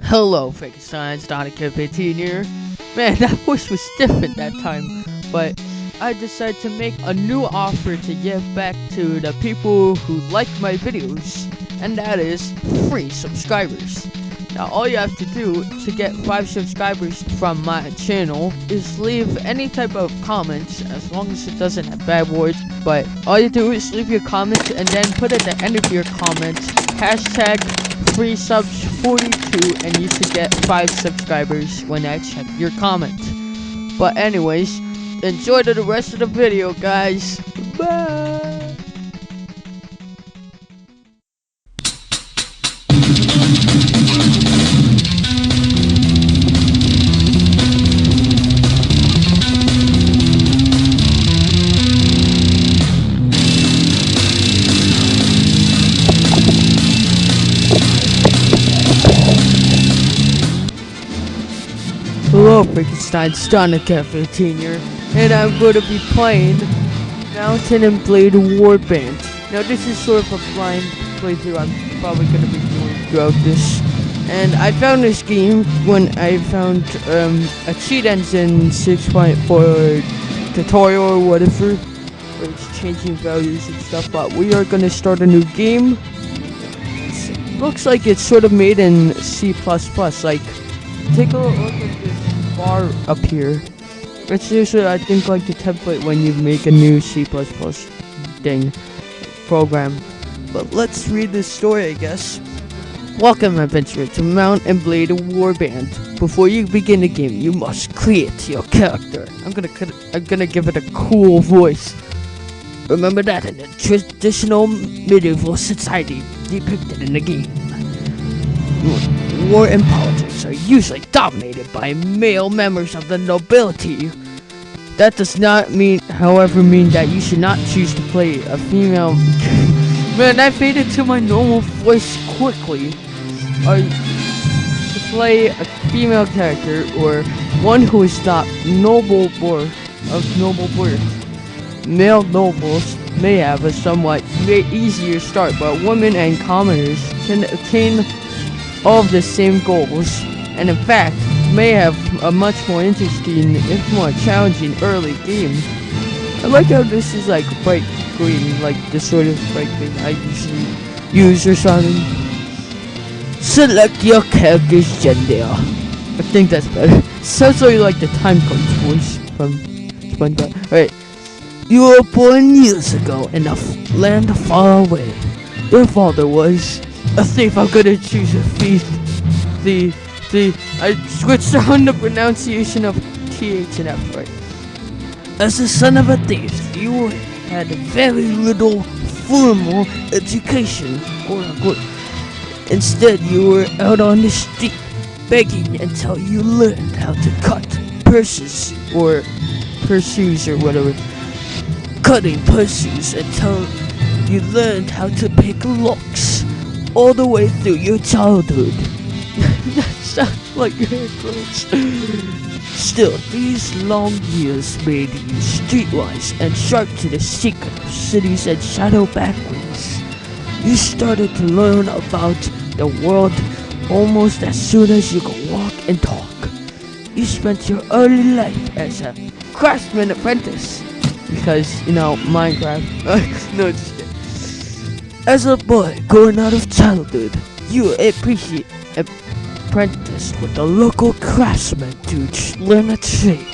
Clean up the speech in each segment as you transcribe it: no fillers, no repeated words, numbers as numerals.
Hello, Frankenstein's Donica 15 here. Man, that voice was different that time, but I decided to make a new offer to give back to the people who like my videos, and that is free subscribers. Now, all you have to do to get 5 subscribers from my channel is leave any type of comments, as long as it doesn't have bad words, but all you do is leave your comments and then put at the end of your comments, hashtag free subs 42, and you should get 5 subscribers when I check your comment. But anyways, enjoy the rest of the video, guys. Bye. Hello, Frankenstein's Donica 15 here, and I'm going to be playing Mountain and Blade Warband. Now, this is sort of a blind playthrough I'm probably going to be doing throughout this. And I found this game when I found a cheat engine 6.4 tutorial or whatever, where it's changing values and stuff. But we are going to start a new game. Looks like it's sort of made in C++. Like, take a look at this bar up here. It's usually, I think, like the template when you make a new C++ thing program. But let's read this story, I guess. Welcome, adventurer, to Mount and Blade Warband. Before you begin the game, you must create your character. I'm gonna give it a cool voice. Remember that in the traditional medieval society depicted in the game, war and politics are usually dominated by male members of the nobility. That does not however mean that you should not choose to play a female. Man, I faded to my normal voice quickly. Or to play a female character or one who is not of noble birth. Male nobles may have a somewhat easier start, but women and commoners can attain all of the same goals, and in fact may have a much more interesting, if more challenging, early game. I like how this is like bright green, like the sort of bright green I usually use or something. Select your character's gender. I think that's better. Sounds like the time codes voice from SpongeBob. Alright. You were born years ago in a land far away. Your father was a thief. I'm gonna choose a thief. I switched on the pronunciation of TH and F, right? As the son of a thief, you had very little formal education, quote unquote. Instead, you were out on the street begging until you learned how to cut purses or whatever. Cutting purses until you learned how to pick locks all the way through your childhood. That sounds like your quotes. Still, these long years made you streetwise and sharp to the secret of cities and shadow backwards. You started to learn about the world almost as soon as you could walk and talk. You spent your early life as a craftsman apprentice. Because, Minecraft. No, just kidding. As a boy growing out of childhood, you apprenticed with a local craftsman to learn a trade.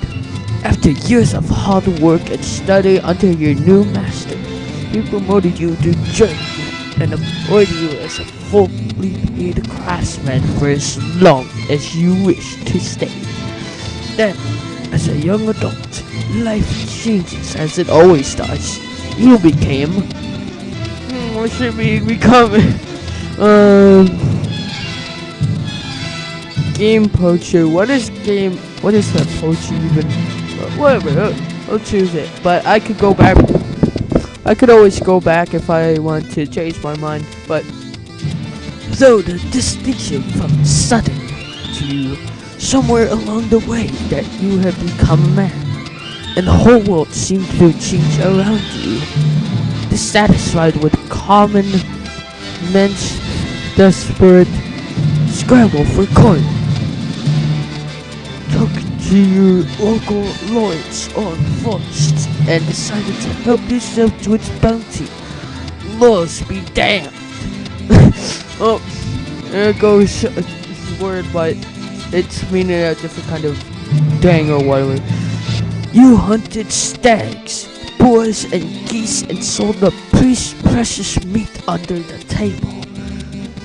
After years of hard work and study under your new master, he promoted you to journeyman and employed you as a fully paid craftsman for as long as you wish to stay. Then, as a young adult, life changes as it always does. You became... what should we become? Game poacher. What is that poacher even? Whatever, I'll choose it. But I could go back. I could always go back if I want to change my mind. But though the distinction from sudden to somewhere along the way that you have become a man, and the whole world seemed to change around you. Dissatisfied with common men's desperate scramble for coin. Took to your local lords on first and decided to help yourself to its bounty. Laws be damned. Oh, there goes a word, but it's meaning a different kind of dang or whatever. You hunted stags, boars, and geese and sold the precious meat under the table.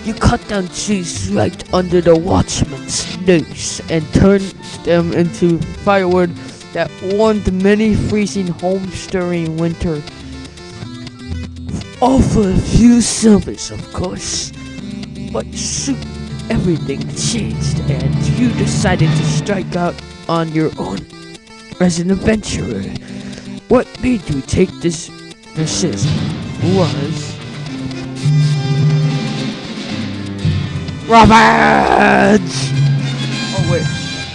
You cut down trees right under the watchman's nose and turned them into firewood that warmed many freezing homes during winter. All for a few silvers, of course. But soon everything changed and you decided to strike out on your own as an adventurer. What made you take this decision was Warband! Oh wait,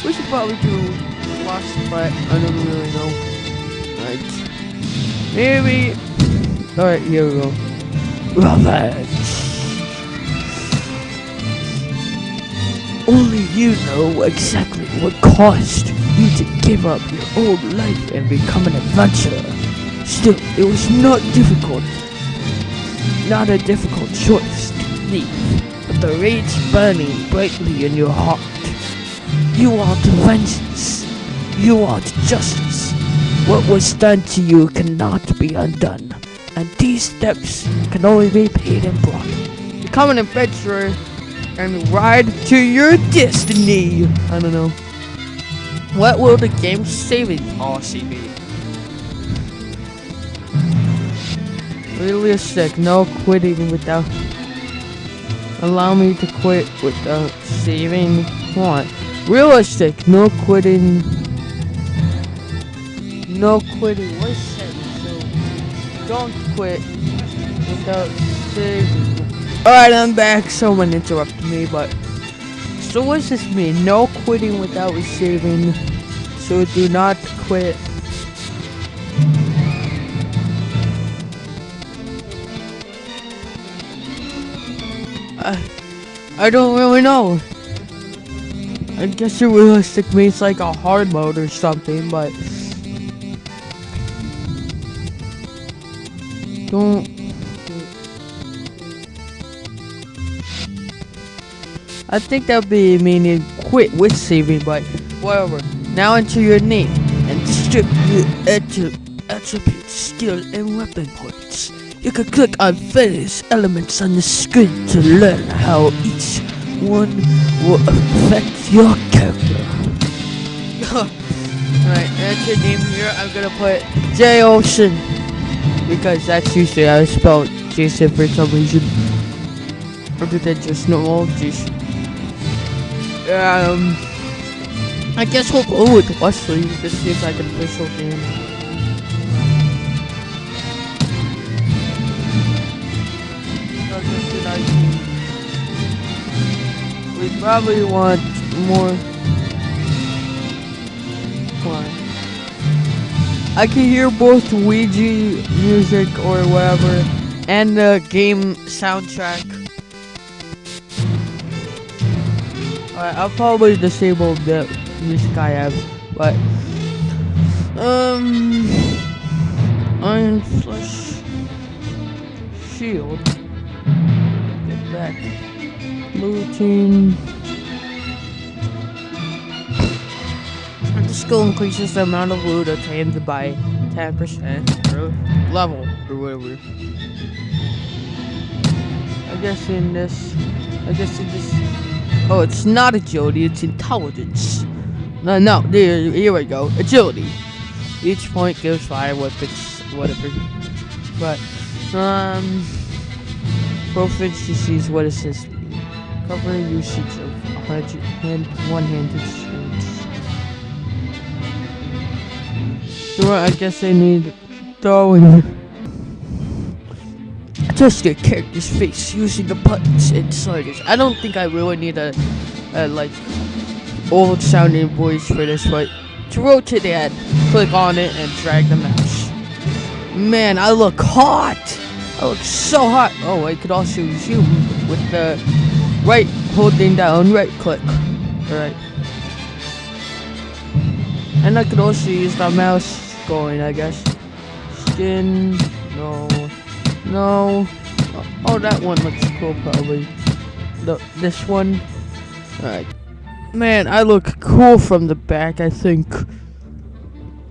we should probably do Lost, but I don't really know. Right. Maybe. Alright, here we go. Warband. Only you know exactly what caused you to give up your old life and become an adventurer. Still, it was not difficult. Not a difficult choice to leave. But the rage burning brightly in your heart. You want vengeance. You want justice. What was done to you cannot be undone. And these steps can only be paid in blood. Become an adventurer and ride to your destiny. I don't know. What will the game's saving policy be? Realistic, no quitting without. Allow me to quit without saving. What? Realistic, no quitting. No quitting. What is that? So, don't quit without saving. Alright, I'm back. Someone interrupted me, but. So what does this mean? No quitting without saving. So do not quit. I don't really know. I guess the realistic means like a hard mode or something, but don't. I think that'd be meaning quit with saving, but whatever. Now enter your name and strip your attributes, skill, and weapon points. You can click on various elements on the screen to learn how each one will affect your character. Alright, enter name here. I'm gonna put J Ocean because that's usually how I spell Jason for some reason. Other than just normal Jason. I guess we'll go with Wesley. This seems like an official game. We probably want more. I can hear both Ouija music or whatever and the game soundtrack. Alright, I'll probably disable the music I have, but Iron Flesh Shield. Get that. Looting. The skill increases the amount of loot obtained by 10% per level or whatever. I guess in this. Oh, it's not agility, it's intelligence. No, here we go. Agility. Each point gives 5 weapons, whatever. But, proficiencies, what is this? Cover usage of one-handed strings. So I guess I need throwing. Adjust your character's face using the buttons and sliders. I don't think I really need a like old sounding voice for this, but to rotate the head, click on it and drag the mouse. Man, I look hot! I look so hot! Oh, I could also zoom with the right, holding down right click. Alright. And I could also use the mouse going, I guess. Skin, no. Oh, that one looks cool, probably. This one. Alright. Man, I look cool from the back, I think.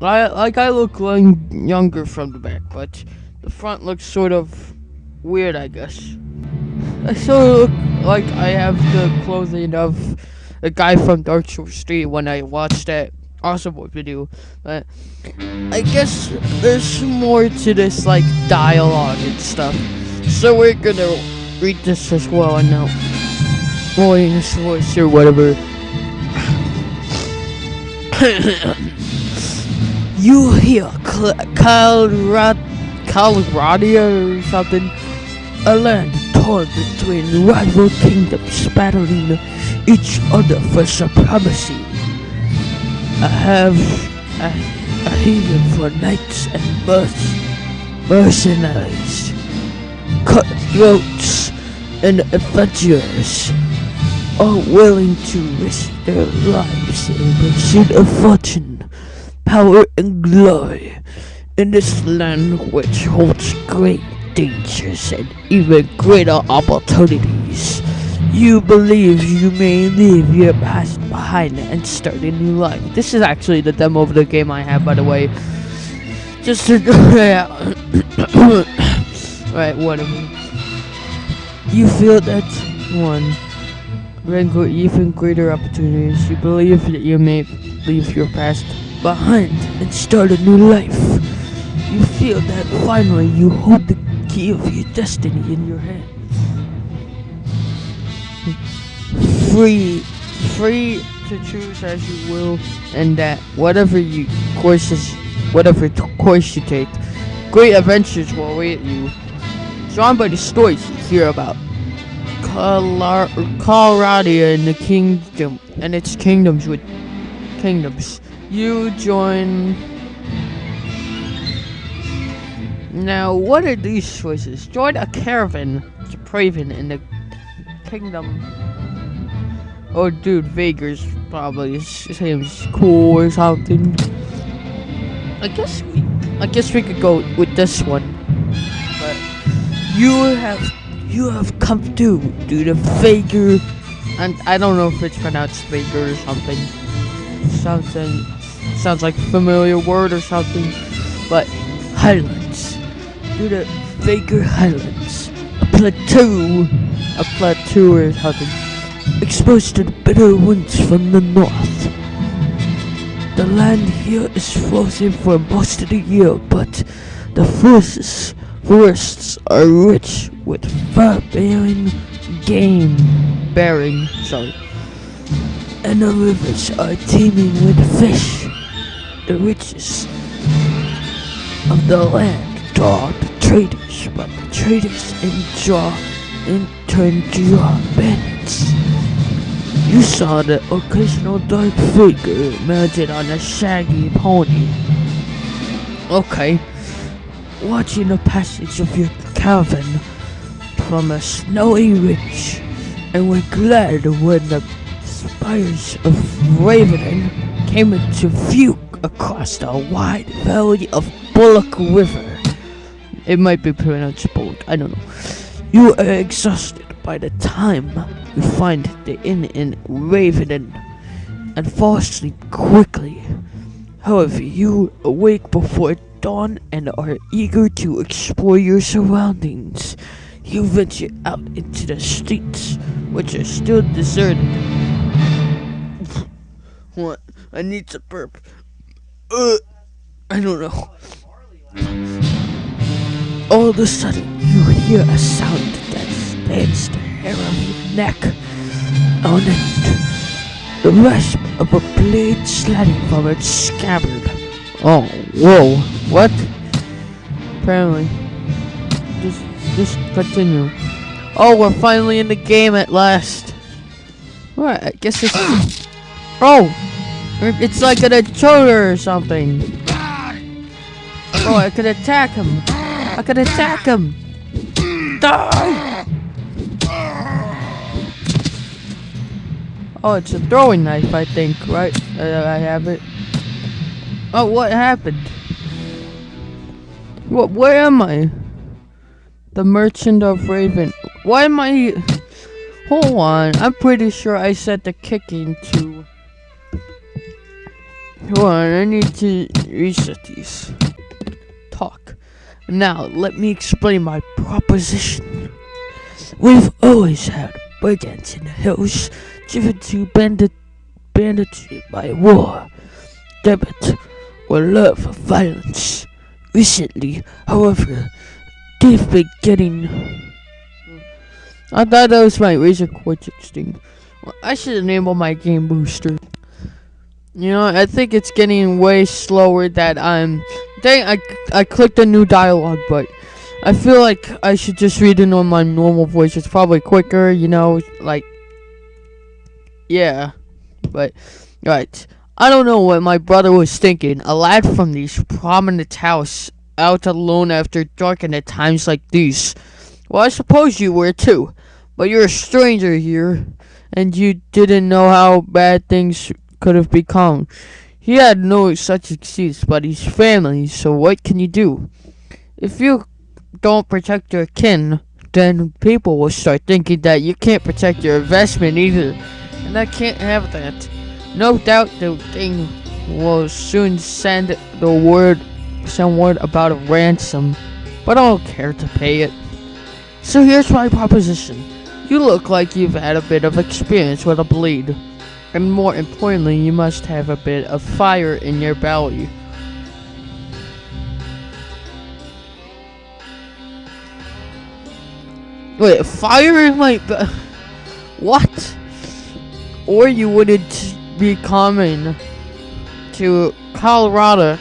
I look younger from the back, but the front looks sort of weird, I guess. I sort of look like I have the clothing of a guy from Dark Souls 3 when I watched that Awesome video. But I guess there's more to this, like, dialogue and stuff. So we're gonna read this as well, and now voice or whatever. You hear Calradia or something? A land torn between rival kingdoms battling each other for supremacy. I have a haven for knights and mercenaries, cutthroats, and adventurers, all willing to risk their lives in pursuit of fortune, power, and glory. In this land which holds great dangers and even greater opportunities, you believe you may leave your past behind and start a new life. This is actually the demo of the game I have, by the way. Just to right, whatever. You feel that one rankle even greater opportunities. You believe that you may leave your past behind and start a new life. You feel that finally you hold the key of your destiny in your hand. Free to choose as you will, and that whatever course you take, great adventures will await you. Drawn by the stories you hear about Calradia and the kingdom and its kingdoms. You join. Now, what are these choices? Join a caravan to Praven in the kingdom. Oh, dude, Vager's probably seems cool or something. I guess we could go with this one. But you have come to do the Vager, and I don't know if it's pronounced Vager or something. Sounds like a familiar word or something. But Highlands. Do the Vager Highlands. A plateau or something. Exposed to the bitter winds from the north. The land here is frozen for most of the year, but the forests are rich with fur-bearing game, and the rivers are teeming with fish. The riches of the land draw the traders, but the traders in turn draw bandits. You saw the occasional dark figure mounted on a shaggy pony. Okay. Watching the passage of your caravan from a snowy ridge, and were glad when the spires of Raven came into view across the wide valley of Bullock River. It might be pronounced Bullock, I don't know. You are exhausted by the time you find the inn in Raven and fall asleep quickly. However, you awake before dawn and are eager to explore your surroundings. You venture out into the streets, which are still deserted. What? I need to burp. I don't know. All of a sudden, you hear a sound that stands the hair on your neck. On it, the rasp of a blade sliding from its scabbard. Oh, whoa, what? Apparently. Just continue. Oh, we're finally in the game at last. What? I guess it's... Oh! It's like an intruder or something. Oh, I could attack him. Die! Oh, it's a throwing knife, I think, right? I have it. Oh, what happened? What? Where am I? The Merchant of Raven. Why am I... Hold on. I'm pretty sure I set the kicking to... Hold on, I need to reset these. Talk. Now, let me explain my proposition. We've always had brigands in the hills, driven to banditry by war, debit, or love of violence. Recently, however, they've been getting... I thought that was my Razor Cortex thing. Well, I should enable my game booster. You know, I think it's getting way slower that I'm... Dang, I clicked a new dialogue, but I feel like I should just read it on my normal voice. It's probably quicker, you know, like... Yeah, but... Right. I don't know what my brother was thinking. A lad from this prominent house, out alone after dark and at times like these. Well, I suppose you were too. But you're a stranger here, and you didn't know how bad things could have become. He had no such excuse but his family, so what can you do? If you don't protect your kin, then people will start thinking that you can't protect your investment either, and I can't have that. No doubt the thing will soon send word about a ransom, but I don't care to pay it. So here's my proposition. You look like you've had a bit of experience with a blade. And more importantly, you must have a bit of fire in your belly. Wait, fire in my belly? What? Or you wouldn't be coming to Colorado.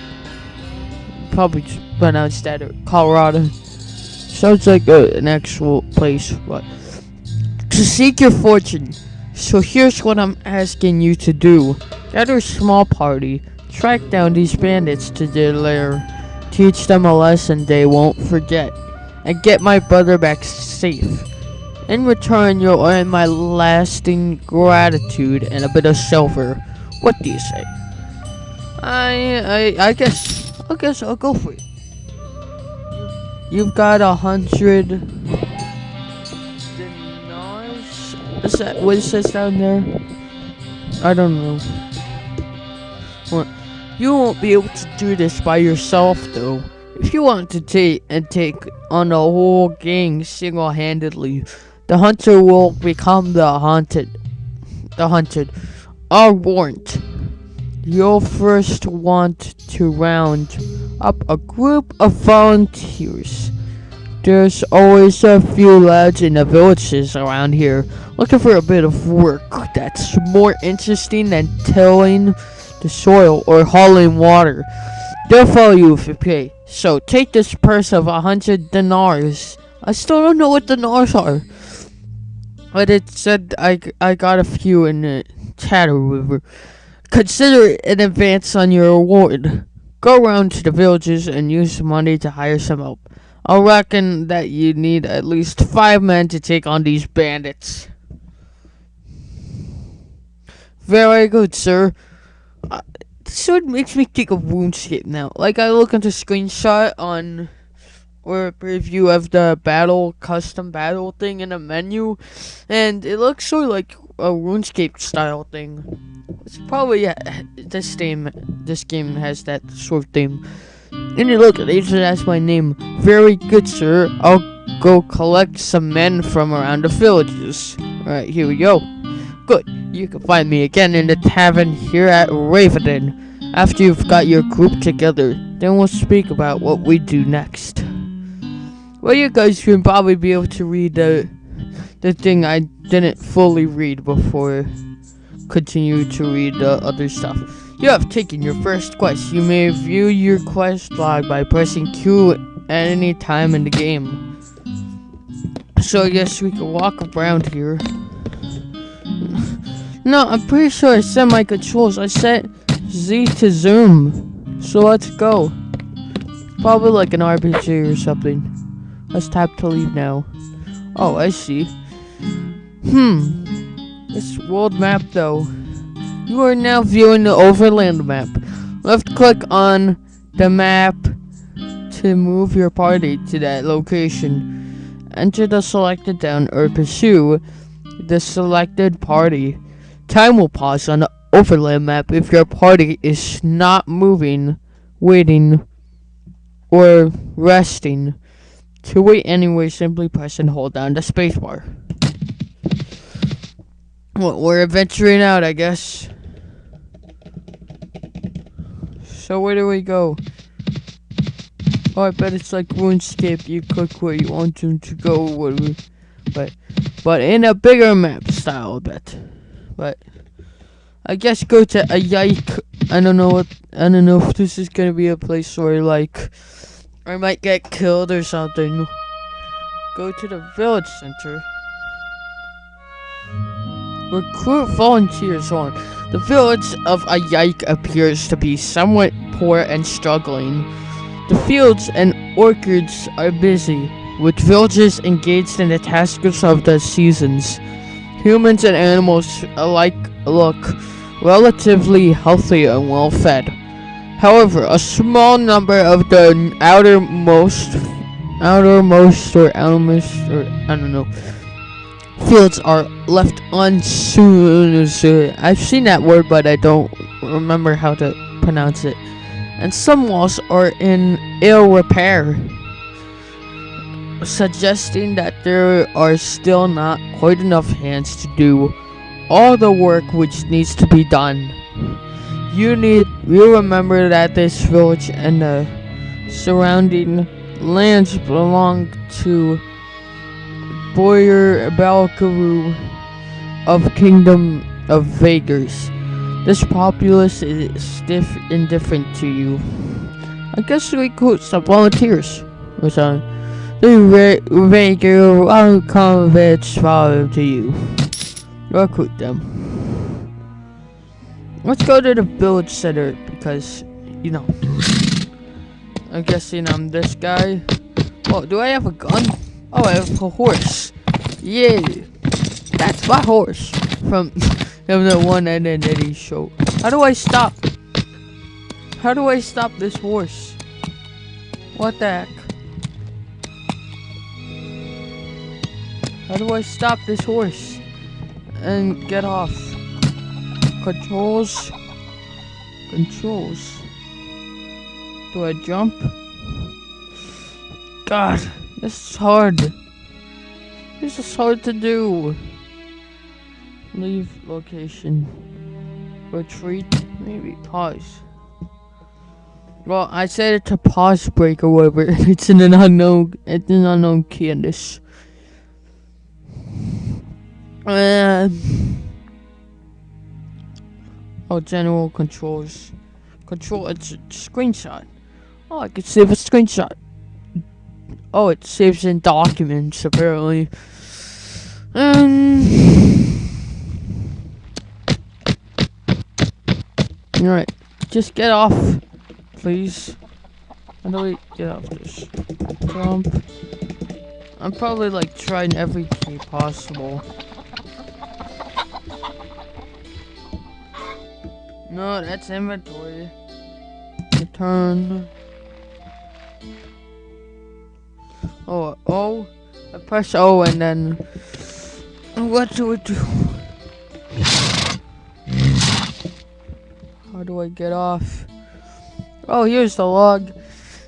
Probably pronounced that Colorado. Sounds like an actual place, but to seek your fortune. So here's what I'm asking you to do. Gather a small party, track down these bandits to their lair, teach them a lesson they won't forget, and get my brother back safe. In return, you'll earn my lasting gratitude and a bit of silver. What do you say? I guess I'll go for it. You've got 100 dinars? Is that what it says down there? I don't know. Well, you won't be able to do this by yourself though. If you want to take on the whole gang single-handedly, the hunter will become the hunted. Are warned. You'll first want to round up a group of volunteers. There's always a few lads in the villages around here looking for a bit of work that's more interesting than tilling the soil or hauling water. They'll follow you if you pay. So take this purse of 100 dinars. I still don't know what dinars are, but it said I got a few in the Chatter River. Consider it an advance on your reward. Go around to the villages and use the money to hire some help. I reckon that you need at least 5 men to take on these bandits. Very good, sir. This one makes me think of RuneScape now. Like, I look at the screenshot on or a preview of the custom battle thing in the menu, and it looks sort of like a RuneScape style thing. It's probably this game has that sort of theme. And you look, it even has my name. Very good, sir. I'll go collect some men from around the villages. Alright, here we go. Good. You can find me again in the tavern here at Raven. After you've got your group together, then we'll speak about what we do next. Well, you guys should probably be able to read the thing I didn't fully read before continue to read the other stuff. You have taken your first quest. You may view your quest log by pressing Q at any time in the game. So I guess we can walk around here. No, I'm pretty sure I set my controls. I set Z to zoom. So let's go. Probably like an RPG or something. Let's tap to leave now. Oh, I see. This world map though. You are now viewing the overland map. Left click on the map to move your party to that location. Enter the selected town or pursue the selected party. Time will pause on the overland map if your party is not moving, waiting, or resting. To wait anyway, simply press and hold down the spacebar. Well, we're adventuring out, I guess. So where do we go? Oh, I bet it's like RuneScape. You click where you want them to go, but in a bigger map style, I bet. But I guess go to a yike. I don't know if this is gonna be a place where like I might get killed or something. Go to the village center. Recruit volunteers on. The village of Ayike appears to be somewhat poor and struggling. The fields and orchards are busy, with villagers engaged in the tasks of the seasons. Humans and animals alike look relatively healthy and well fed. However, a small number of the outermost fields are left unsoon. I've seen that word, but I don't remember how to pronounce it. And some walls are in ill repair, suggesting that there are still not quite enough hands to do all the work which needs to be done. You remember that this village and the surrounding lands belong to Boyer Balkaru of Kingdom of Vagars. This populace is indifferent to you. I guess we recruit some volunteers. Or something. The Vagar will come to you. Recruit them. Let's go to the village center because, you know, I'm guessing I'm this guy. Oh, do I have a gun? Oh, I have a horse. Yeah, that's my horse from the one and then Eddie show. How do I stop? How do I stop this horse? What the heck? How do I stop this horse and get off? Controls. Do I jump? God, this is hard. This is hard to do. Leave location. Retreat. Maybe pause. Well, I said it to pause break or whatever. It's an unknown key in this. Oh, general controls. Control, it's a screenshot. Oh, I can save a screenshot. Oh, it saves in documents, apparently. Alright, just get off, please. How do we get off this? Jump. I'm probably like trying every key possible. No, that's inventory. Return. Oh, I press O and then what do we do? How do I get off? Oh, here's the log.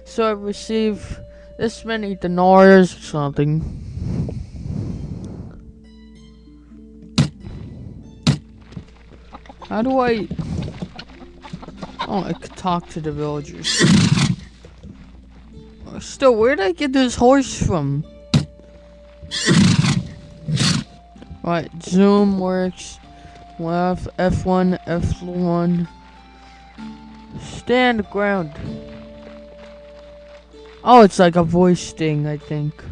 So I receive this many dinars or something. How do I? Oh, I could talk to the villagers. Still, where did I get this horse from? Right, zoom works. Left, F1, F1. Stand ground. Oh, it's like a voice thing, I think.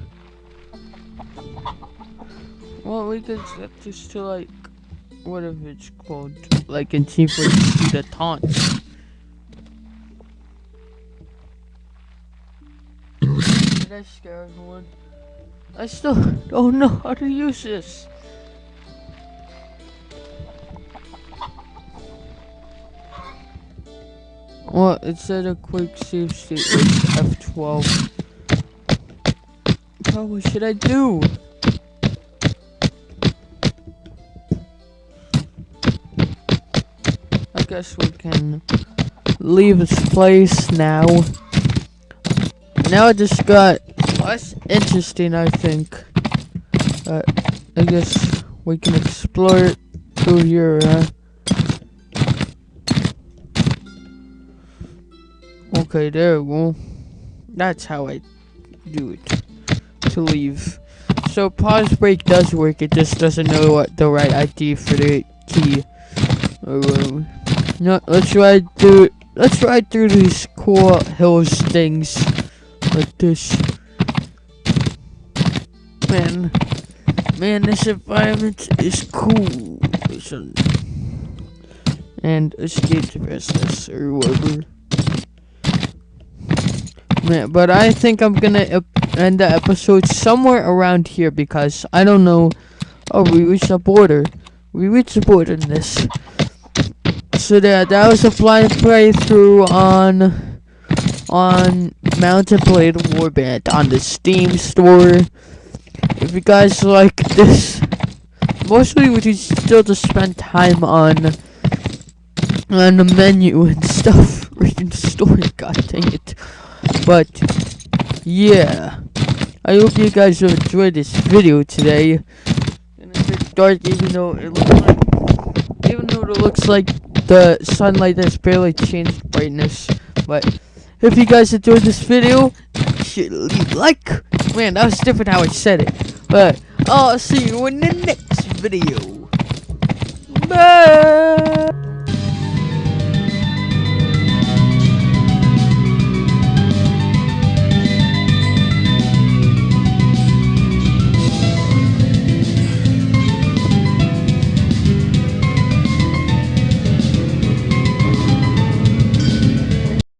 Well, we could set this to like, whatever it's called. Like in Team Fortress, the taunt. Did I scare everyone? I still don't know how to use this. Well, it said a quick save state was F12. Oh, what should I do? I guess we can leave this place now. Now it just got less interesting, I think. I guess we can explore it through here, Okay, there we go. That's how I do it. To leave. So pause break does work, it just doesn't know what the right ID for the key. No, let's ride through these cool hills things like this. Man, this environment is cool. And escape to business or whatever. Man, but I think I'm gonna end the episode somewhere around here because I don't know. Oh, we reached the border. We reached the border in this. So that was a blind playthrough on Mountain Blade Warband on the Steam store. If you guys like this, mostly we should still just spend time on the menu and stuff, reading the story. God dang it! But yeah, I hope you guys have enjoyed this video today. And it's a bit dark, even though it looks like the sunlight has barely changed brightness. But if you guys enjoyed this video, you should leave a like. Man, that was different how I said it. But I'll see you in the next video. Bye.